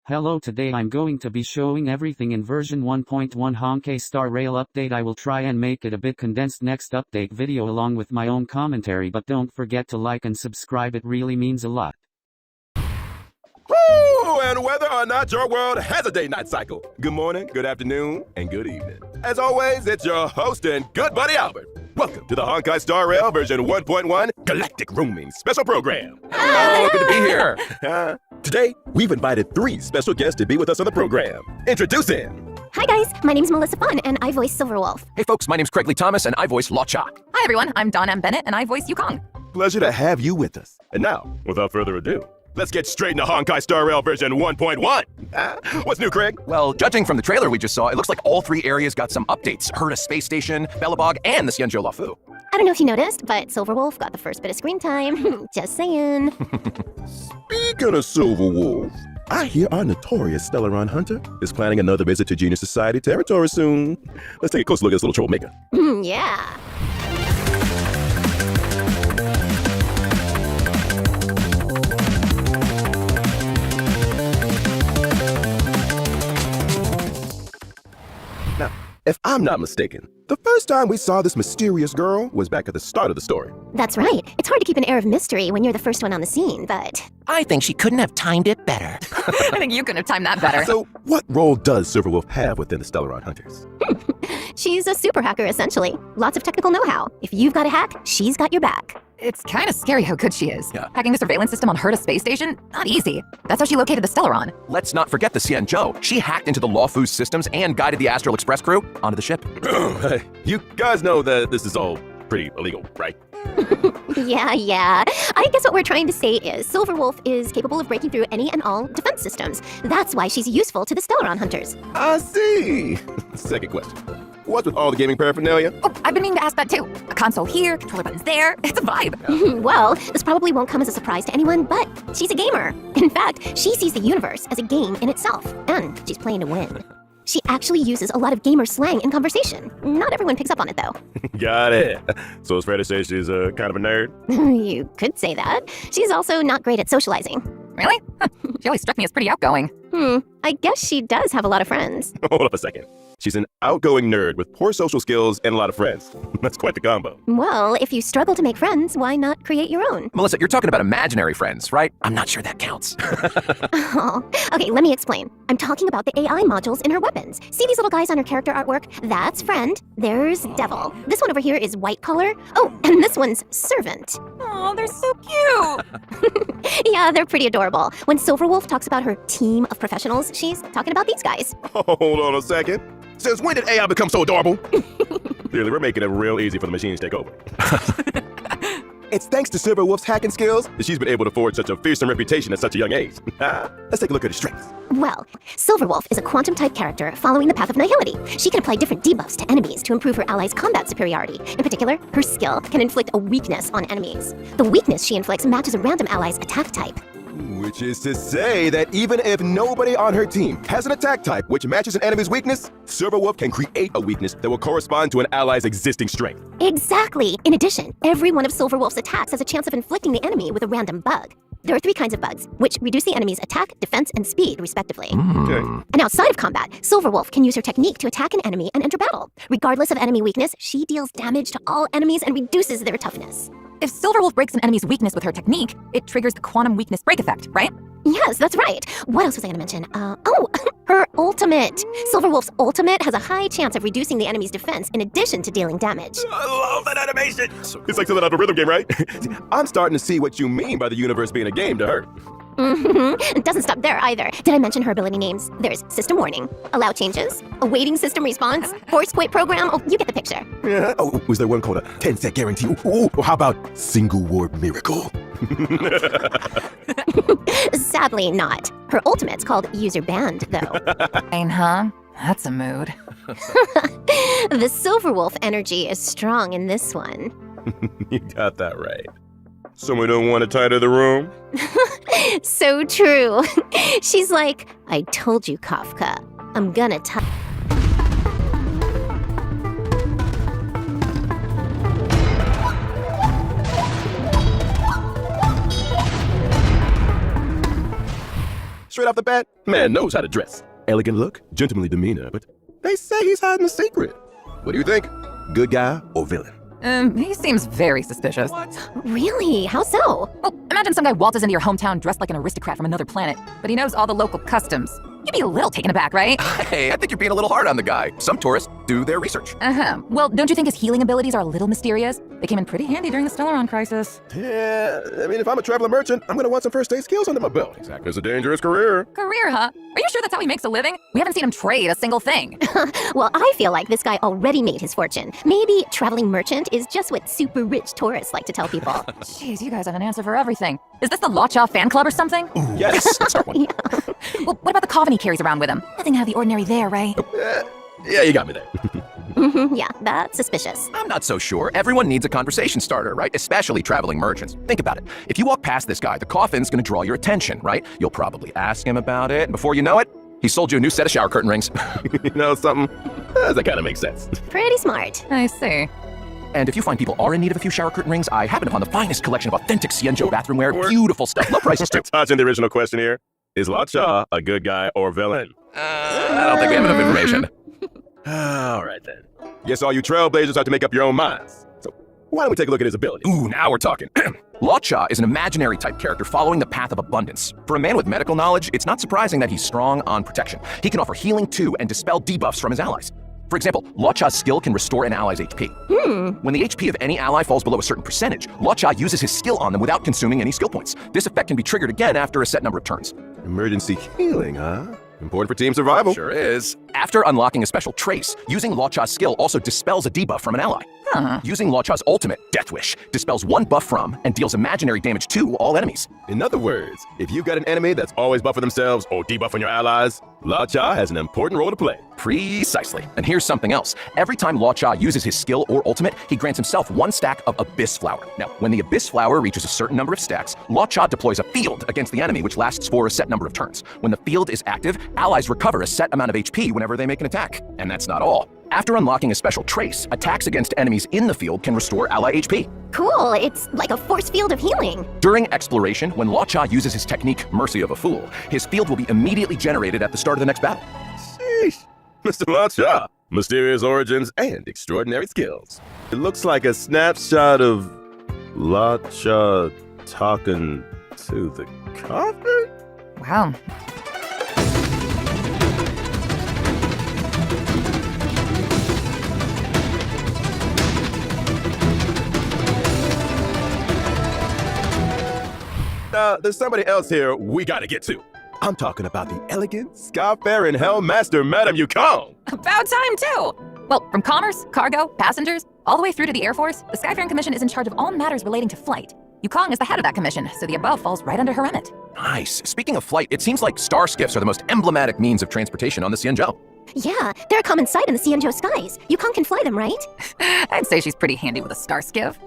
Hello, today I'm going to be showing everything in version 1.1 Honkai Star Rail update. I will try and make it a bit condensed next update video along with my own commentary, but don't forget to like and subscribe, it really means a lot. Woo! And whether or not your world has a day-night cycle, good morning, good afternoon, and good evening. As always, it's your host and good buddy Albert. Welcome to the Honkai Star Rail version 1.1 Galactic Roaming Special Program. Oh, good to be here. Today, we've invited 3 special guests to be with us on the program. Introducing... Hi guys, my name's Melissa Fun and I voice Silverwolf. Hey folks, my name's Craig Lee Thomas and I voice Law Cha. Hi everyone, I'm Dawn M. Bennett and I voice Yukong. Pleasure to have you with us. And now, without further ado, let's get straight into Honkai Star Rail version 1.1. What's new, Craig? Well, judging from the trailer we just saw, it looks like all 3 areas got some updates. Herta Space Station, Belobog, and the Xianzhou Lafu. I don't know if you noticed, but Silverwolf got the first bit of screen time. Just saying. Speaking of Silverwolf, I hear our notorious Stellaron hunter is planning another visit to Genius Society territory soon. Let's take a close look at this little troublemaker. Yeah. Now, if I'm not mistaken, the first time we saw this mysterious girl was back at the start of the story. That's right. It's hard to keep an air of mystery when you're the first one on the scene, but... I think she couldn't have timed it better. I think you couldn't have timed that better. So, what role does Silverwolf have within the Stellaron Hunters? She's a super hacker, essentially. Lots of technical know-how. If you've got a hack, she's got your back. It's kind of scary how good she is. Yeah. Hacking a surveillance system on Herta Space Station? Not easy. That's how she located the Stellaron. Let's not forget the Xianzhou. She hacked into the Lafu's systems and guided the Astral Express crew onto the ship. You guys know that this is all pretty illegal, right? Yeah. I guess what we're trying to say is Silverwolf is capable of breaking through any and all defense systems. That's why she's useful to the Stellaron Hunters. I see. Second question. What's with all the gaming paraphernalia? Oh, I've been meaning to ask that too. A console here, controller buttons there. It's a vibe. Well, this probably won't come as a surprise to anyone, but she's a gamer. In fact, she sees the universe as a game in itself, and she's playing to win. She actually uses a lot of gamer slang in conversation. Not everyone picks up on it, though. Got it. So it's fair to say she's kind of a nerd? You could say that. She's also not great at socializing. Really? She always struck me as pretty outgoing. I guess she does have a lot of friends. Hold up a second. She's an outgoing nerd with poor social skills and a lot of friends. That's quite the combo. Well, if you struggle to make friends, why not create your own? Melissa, you're talking about imaginary friends, right? I'm not sure that counts. Oh, okay, let me explain. I'm talking about the AI modules in her weapons. See these little guys on her character artwork? That's friend. There's devil. This one over here is white collar. Oh, and this one's servant. Oh, they're so cute. Yeah, they're pretty adorable. When Silverwolf talks about her team of professionals, she's talking about these guys. Hold on a second. Since when did AI become so adorable? Clearly, we're making it real easy for the machines to take over. It's thanks to Silverwolf's hacking skills that she's been able to forge such a fearsome reputation at such a young age. Let's take a look at her strengths. Well, Silverwolf is a quantum-type character following the path of nihility. She can apply different debuffs to enemies to improve her allies' combat superiority. In particular, her skill can inflict a weakness on enemies. The weakness she inflicts matches a random ally's attack type. Which is to say that even if nobody on her team has an attack type which matches an enemy's weakness, Silverwolf can create a weakness that will correspond to an ally's existing strength. Exactly! In addition, every one of Silverwolf's attacks has a chance of inflicting the enemy with a random bug. There are 3 kinds of bugs, which reduce the enemy's attack, defense, and speed, respectively. Okay. And outside of combat, Silverwolf can use her technique to attack an enemy and enter battle. Regardless of enemy weakness, she deals damage to all enemies and reduces their toughness. If Silverwolf breaks an enemy's weakness with her technique, it triggers the quantum weakness break effect, right? Yes, that's right. What else was I going to mention? Her ultimate. Silverwolf's ultimate has a high chance of reducing the enemy's defense in addition to dealing damage. I love that animation! It's like something out of a rhythm game, right? I'm starting to see what you mean by the universe being a game to her. It doesn't stop there either. Did I mention her ability names? There's System Warning, Allow Changes, Awaiting System Response, Force Quit Program. Oh, you get the picture. Yeah. Oh, was there one called a 10-set guarantee? Ooh, how about Single Ward Miracle? Sadly not. Her ultimate's called User Banned, though. Fine, huh? That's a mood. The Silverwolf energy is strong in this one. You got that right. Someone don't want to tidy the room? So true. She's like, I told you, Kafka. I'm gonna Straight off the bat, man knows how to dress. Elegant look, gentlemanly demeanor, but they say he's hiding a secret. What do you think? Good guy or villain? He seems very suspicious. Really? How so? Well, imagine some guy waltzes into your hometown dressed like an aristocrat from another planet, but he knows all the local customs. You'd be a little taken aback, right? Hey, I think you're being a little hard on the guy. Some tourists do their research. Well, don't you think his healing abilities are a little mysterious? They came in pretty handy during the Stellaron crisis. Yeah, I mean, if I'm a traveler merchant, I'm gonna want some first aid skills under my belt. Exactly. It's a dangerous career. Career, huh? Are you sure that's how he makes a living? We haven't seen him trade a single thing. Well, I feel like this guy already made his fortune. Maybe traveling merchant is just what super rich tourists like to tell people. Jeez, you guys have an answer for everything. Is this the Law fan club or something? Ooh, yes, start one. Well, what about the coffin he carries around with him? Nothing out of the ordinary there, right? Yeah, you got me there. Yeah, that's suspicious. I'm not so sure. Everyone needs a conversation starter, right? Especially traveling merchants. Think about it. If you walk past this guy, the coffin's gonna draw your attention, right? You'll probably ask him about it, and before you know it, he sold you a new set of shower curtain rings. You know something? That kind of makes sense. Pretty smart. I see. And if you find people are in need of a few shower curtain rings, I happen upon the finest collection of authentic Xianzhou bathroomware. Beautiful stuff. Low prices too. Touching the original question here. Is Lacha a good guy or villain? I don't think we have enough information. All right then. Guess all you trailblazers have to make up your own minds. So why don't we take a look at his ability? Ooh, now we're talking. Lacha is an imaginary type character following the path of abundance. For a man with medical knowledge, it's not surprising that he's strong on protection. He can offer healing too and dispel debuffs from his allies. For example, Lacha's skill can restore an ally's HP. When the HP of any ally falls below a certain percentage, Lacha uses his skill on them without consuming any skill points. This effect can be triggered again after a set number of turns. Emergency healing, huh? Important for team survival. Sure is. After unlocking a special trace, using Lacha's skill also dispels a debuff from an ally. Using Lacha's ultimate, Death Wish, dispels one buff from and deals imaginary damage to all enemies. In other words, if you've got an enemy that's always buffing themselves or debuffing your allies, Lacha has an important role to play. Precisely. And here's something else. Every time Lacha uses his skill or ultimate, he grants himself one stack of Abyss Flower. Now, when the Abyss Flower reaches a certain number of stacks, Lacha deploys a field against the enemy, which lasts for a set number of turns. When the field is active, allies recover a set amount of HP whenever they make an attack. And that's not all. After unlocking a special trace, attacks against enemies in the field can restore ally HP. Cool, it's like a force field of healing. During exploration, when Lacha uses his technique, Mercy of a Fool, his field will be immediately generated at the start of the next battle. Sheesh. Mr. Lacha. Mysterious origins and extraordinary skills. It looks like a snapshot of Lacha talking to the coffin? Wow. There's somebody else here we gotta get to. I'm talking about the elegant, sky-faring Hellmaster, Madame Yukong. About time, too! Well, from commerce, cargo, passengers, all the way through to the Air Force, the Skyfaring Commission is in charge of all matters relating to flight. Yukong is the head of that commission, so the above falls right under her remit. Nice. Speaking of flight, it seems like star skiffs are the most emblematic means of transportation on the Xianzhou. Yeah, they're a common sight in the Xianzhou skies. Yukong can fly them, right? I'd say she's pretty handy with a star skiff.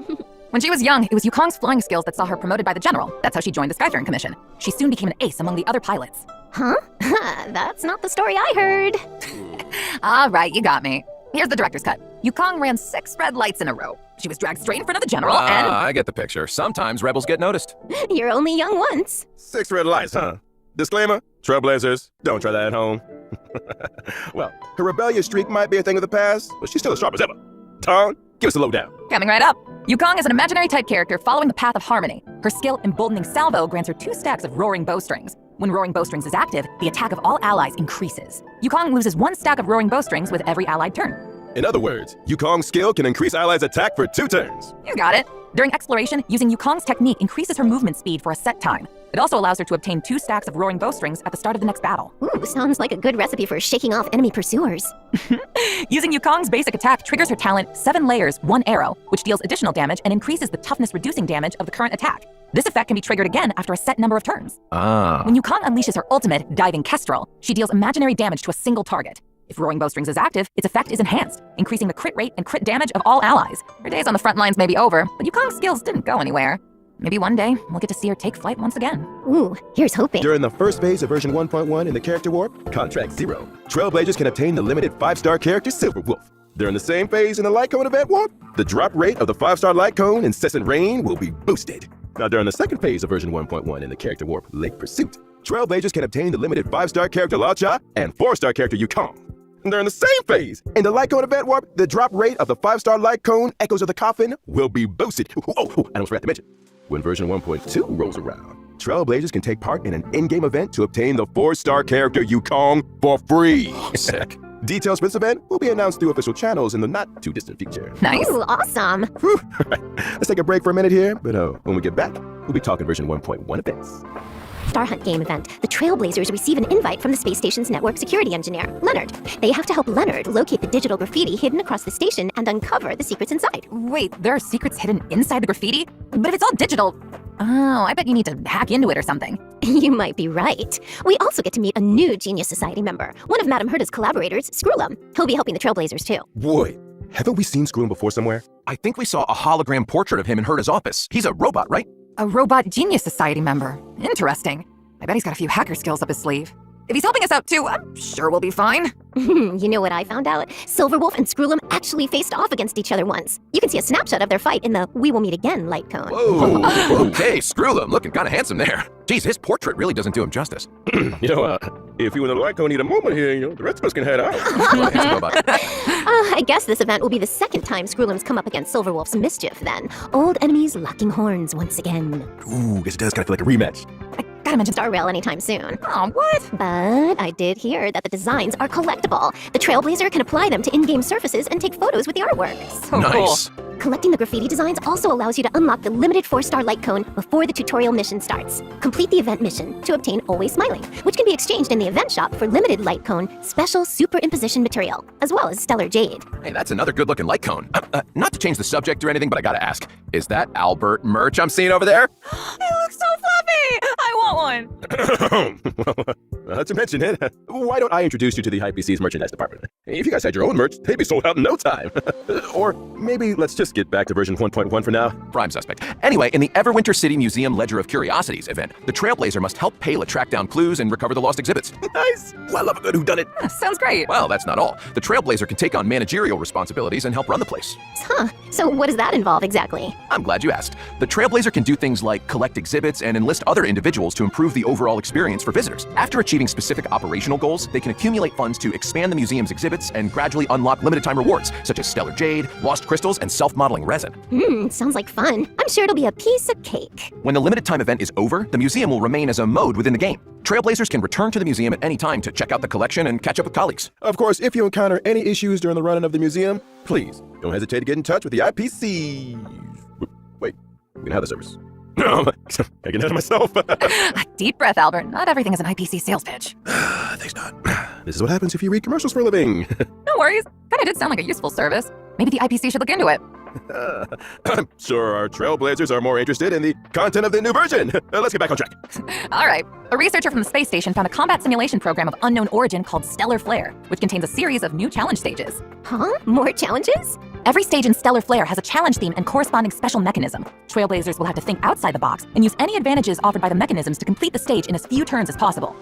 When she was young, it was Yukong's flying skills that saw her promoted by the general. That's how she joined the Skyfaring Commission. She soon became an ace among the other pilots. Huh? That's not the story I heard. All right, you got me. Here's the director's cut. Yukong ran 6 red lights in a row. She was dragged straight in front of the general and... I get the picture. Sometimes rebels get noticed. You're only young once. 6 red lights, huh? Disclaimer, trailblazers, don't try that at home. Well, her rebellious streak might be a thing of the past, but she's still as sharp as ever. Tom, give us a lowdown. Coming right up. Yukong is an imaginary type character following the path of harmony. Her skill, Emboldening Salvo, grants her 2 stacks of Roaring Bowstrings. When Roaring Bowstrings is active, the attack of all allies increases. Yukong loses 1 stack of Roaring Bowstrings with every allied turn. In other words, Yukong's skill can increase allies' attack for 2 turns. You got it. During exploration, using Yukong's technique increases her movement speed for a set time. It also allows her to obtain 2 stacks of Roaring Bowstrings at the start of the next battle. Ooh, sounds like a good recipe for shaking off enemy pursuers. Using Yukong's basic attack triggers her talent 7 Layers, 1 Arrow, which deals additional damage and increases the toughness reducing damage of the current attack. This effect can be triggered again after a set number of turns. When Yukong unleashes her ultimate, Diving Kestrel, she deals imaginary damage to a single target. If Roaring Bowstrings is active, its effect is enhanced, increasing the crit rate and crit damage of all allies. Her days on the front lines may be over, but Yukong's skills didn't go anywhere. Maybe one day, we'll get to see her take flight once again. Ooh, here's hoping. During the first phase of version 1.1 in the character warp, Contract 0, trailblazers can obtain the limited 5-star character Silver Wolf. During the same phase in the Light Cone event warp, the drop rate of the 5-star Light Cone Incessant Rain will be boosted. Now during the second phase of version 1.1 in the character warp Lake Pursuit, Trailblazers can obtain the limited 5-star character Lacha and 4-star character Yukong. They're in the same phase. In the Light Cone event warp, the drop rate of the 5-star Light Cone Echoes of the Coffin will be boosted. I almost forgot to mention. When version 1.2 rolls around, Trailblazers can take part in an in-game event to obtain the 4-star character Yukong for free. Sick. Details for this event will be announced through official channels in the not-too-distant future. Nice. Ooh, awesome. Whew. Let's take a break for a minute here, but when we get back, we'll be talking version 1.1 events. Star Hunt game event, the Trailblazers receive an invite from the space station's network security engineer, Leonard. They have to help Leonard locate the digital graffiti hidden across the station and uncover the secrets inside. Wait, there are secrets hidden inside the graffiti? But if it's all digital... Oh, I bet you need to hack into it or something. You might be right. We also get to meet a new Genius Society member, one of Madame Herda's collaborators, Skrullum. He'll be helping the Trailblazers too. Boy, haven't we seen Skrullum before somewhere? I think we saw a hologram portrait of him in Herda's office. He's a robot, right? A robot Genius Society member. Interesting. I bet he's got a few hacker skills up his sleeve. If he's helping us out too, I'm sure we'll be fine. You know what I found out? Silverwolf and Skrullum actually faced off against each other once. You can see a snapshot of their fight in the We Will Meet Again light cone. Whoa, okay, Skrullum, looking kind of handsome there. Geez, his portrait really doesn't do him justice. If you and the Light Cone need a moment here, the rest of us can head out. I guess this event will be the second time Skrullum's come up against Silverwolf's mischief then. Old enemies locking horns once again. Ooh, guess it does kind of feel like a rematch. I gotta mention Star Rail anytime soon. Oh, what? But I did hear that the designs are collectible. The Trailblazer can apply them to in-game surfaces and take photos with the artwork. So Nice. cool. Collecting the graffiti designs also allows you to unlock the limited 4-star light cone before the tutorial mission starts. Complete the event mission to obtain Always Smiling, which can be exchanged in the event shop for limited light cone special superimposition material, as well as stellar jade. Hey, that's another good-looking light cone. Not to change the subject or anything, but I gotta ask, is that Albert merch I'm seeing over there? It looks so fluffy! I want one! Not to mention it, why don't I introduce you to the IPC's merchandise department? If you guys had your own merch, they'd be sold out in no time. Or maybe let's just get back to version 1.1 for now. Prime suspect. Anyway, in the Everwinter City Museum Ledger of Curiosities event, the Trailblazer must help Pela track down clues and recover the lost exhibits. Nice! Well, I love a good whodunit. Sounds great. Well, that's not all. The Trailblazer can take on managerial responsibilities and help run the place. Huh, so what does that involve exactly? I'm glad you asked. The Trailblazer can do things like collect exhibits and enlist other individuals to improve the overall experience for visitors. After achieving specific operational goals, they can accumulate funds to expand the museum's exhibits and gradually unlock limited-time rewards, such as stellar jade, lost crystals, and self-modeling resin. Sounds like fun. I'm sure it'll be a piece of cake. When the limited-time event is over, the museum will remain as a mode within the game. Trailblazers can return to the museum at any time to check out the collection and catch up with colleagues. Of course, if you encounter any issues during the running of the museum, please don't hesitate to get in touch with the IPC. Wait, we can have the service. I get ahead of myself. Deep breath, Albert. Not everything is an IPC sales pitch. Thanks, not. This is what happens if you read commercials for a living. No worries. Kinda did sound like a useful service. Maybe the IPC should look into it. I'm sure our Trailblazers are more interested in the content of the new version. Let's get back on track. All right. A researcher from the space station found a combat simulation program of unknown origin called Stellar Flare, which contains a series of new challenge stages. Huh? More challenges? Every stage in Stellar Flare has a challenge theme and corresponding special mechanism. Trailblazers will have to think outside the box and use any advantages offered by the mechanisms to complete the stage in as few turns as possible.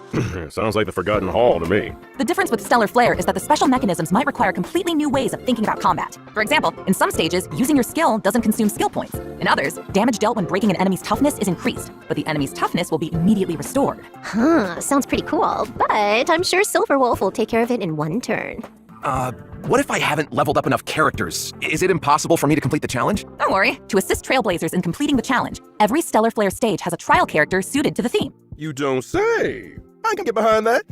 Sounds like the Forgotten Hall to me. The difference with Stellar Flare is that the special mechanisms might require completely new ways of thinking about combat. For example, in some stages, using your skill doesn't consume skill points. In others, damage dealt when breaking an enemy's toughness is increased, but the enemy's toughness will be immediately restored. Huh, sounds pretty cool, but I'm sure Silverwolf will take care of it in one turn. What if I haven't leveled up enough characters? Is it impossible for me to complete the challenge? Don't worry. To assist Trailblazers in completing the challenge, every Stellar Flare stage has a trial character suited to the theme. You don't say. I can get behind that.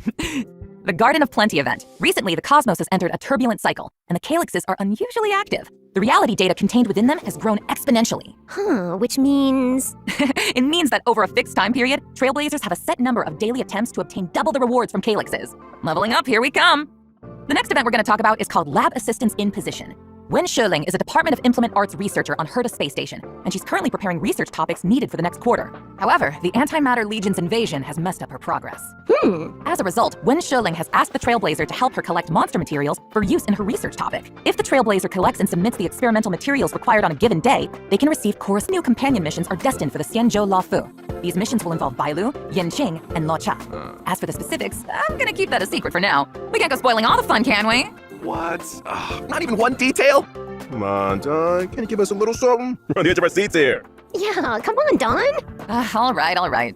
The Garden of Plenty event. Recently, the cosmos has entered a turbulent cycle, and the calyxes are unusually active. The reality data contained within them has grown exponentially. Huh, which means... It means that over a fixed time period, Trailblazers have a set number of daily attempts to obtain double the rewards from calyxes. Leveling up, here we come! The next event we're going to talk about is called Lab Assistance in Position. Wen Sherling is a Department of Implement Arts researcher on Herda Space Station, and she's currently preparing research topics needed for the next quarter. However, the Antimatter Legion's invasion has messed up her progress. As a result, Wen Sherling has asked the Trailblazer to help her collect monster materials for use in her research topic. If the Trailblazer collects and submits the experimental materials required on a given day, they can receive chorus. New companion missions are destined for the Xianzhou La Fu. These missions will involve Bailu, Yanqing, and Lo Cha. As for the specifics, I'm gonna keep that a secret for now. We can't go spoiling all the fun, can we? What? Not even one detail? Come on, Don. Can you give us a little something? We're on the edge of our seats here. Yeah, come on, Don. All right.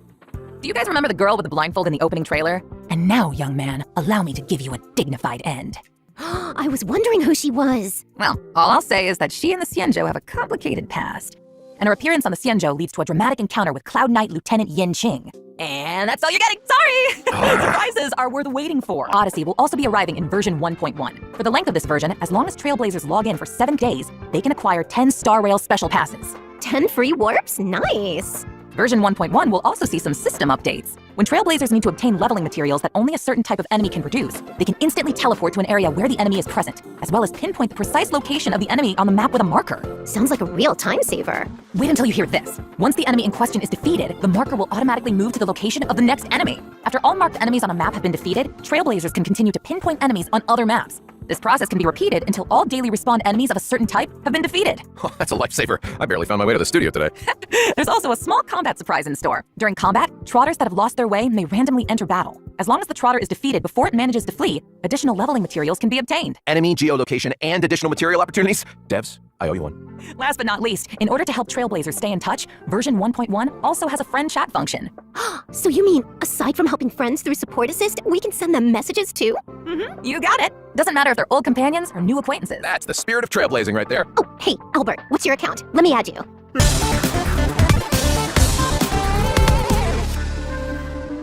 Do you guys remember the girl with the blindfold in the opening trailer? And now, young man, allow me to give you a dignified end. I was wondering who she was. Well, all I'll say is that she and the Xianzhou have a complicated past. And her appearance on the Xianzhou leads to a dramatic encounter with Cloud Knight Lieutenant Yin Qing. And that's all you're getting, sorry! Surprises are worth waiting for. Odyssey will also be arriving in version 1.1. For the length of this version, as long as Trailblazers log in for 7 days, they can acquire 10 Star Rail special passes. 10 free warps? Nice! Version 1.1 will also see some system updates. When Trailblazers need to obtain leveling materials that only a certain type of enemy can produce, they can instantly teleport to an area where the enemy is present, as well as pinpoint the precise location of the enemy on the map with a marker. Sounds like a real time saver. Wait until you hear this. Once the enemy in question is defeated, the marker will automatically move to the location of the next enemy. After all marked enemies on a map have been defeated, Trailblazers can continue to pinpoint enemies on other maps. This process can be repeated until all daily respawn enemies of a certain type have been defeated. Oh, that's a lifesaver. I barely found my way to the studio today. There's also a small combat surprise in store. During combat, trotters that have lost their way may randomly enter battle. As long as the trotter is defeated before it manages to flee, additional leveling materials can be obtained. Enemy geolocation and additional material opportunities? Devs, I owe you one. Last but not least, in order to help Trailblazers stay in touch, version 1.1 also has a friend chat function. So you mean, aside from helping friends through support assist, we can send them messages too? Mm-hmm, you got it. Doesn't matter if they're old companions or new acquaintances. That's the spirit of trailblazing right there. Oh, hey, Albert, what's your account? Let me add you.